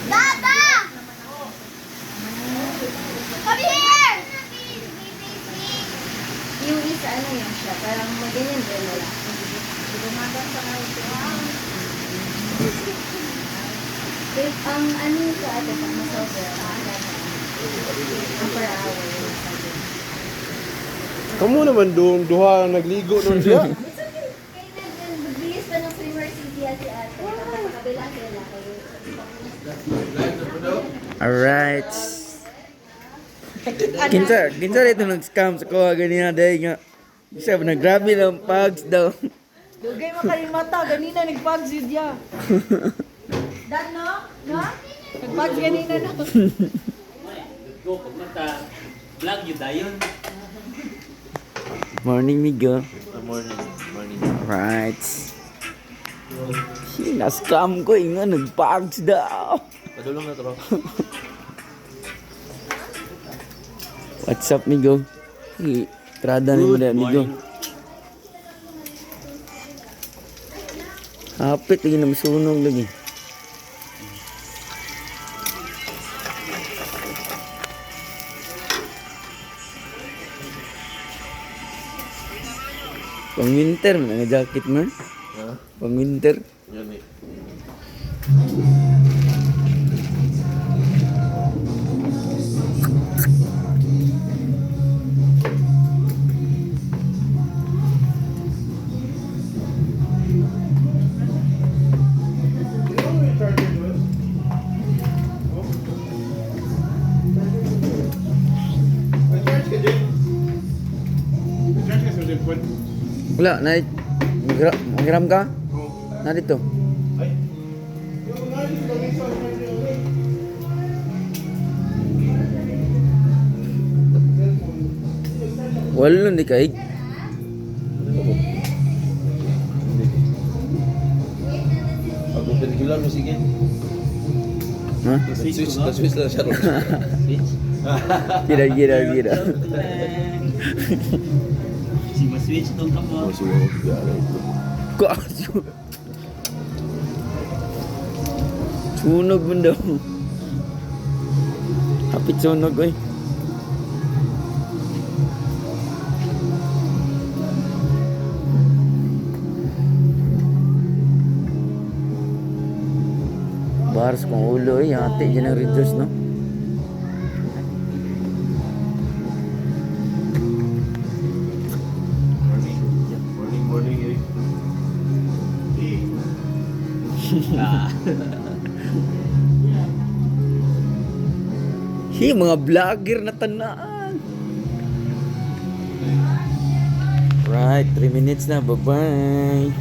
Dada! Come here! Yung isa, ano yan siya? Parang maganyan din wala. Gumagang sa kayo. If ang ano sa ate, pag masober, ang per hour yung masabi. Kamu naman duha nagligo nun siya. Kaya nagbilis pa ng swimmer city ate. Kapakabila sila kayo. Alright. Kinsa dito nag-scam sa kuha ganina dahil nga. Isa ba grabe ng pags daw. Dugay makalimata, ganina nagpags yun ya. Dan no? No? Nagpags ganina no? Go, pag vlog yun dayon. Morning, Migo. Morning. Alright. Na-scam ko nga nag-pags daw. Padulong na to. What's up, Migo? Trada ni mo na, Migo. Hapit lagi na masunog lagi. Pang winter man ang jacket man. Ha? Pang winter. Yan eh. Wala, manghiram ka? Na dito. Wala di kaig. Ako pinigilan mo sige. Ha? Switch na siya. Switch? Gira. Si ma-switch tong kamo. Kasyo. Sunog man daw. Kapit sunog eh. Bars kong ulo eh. Ate dyan ang reduce no. Morning eh. Mga vlogger na tanaan. Right, 3 minutes na. Bye-bye.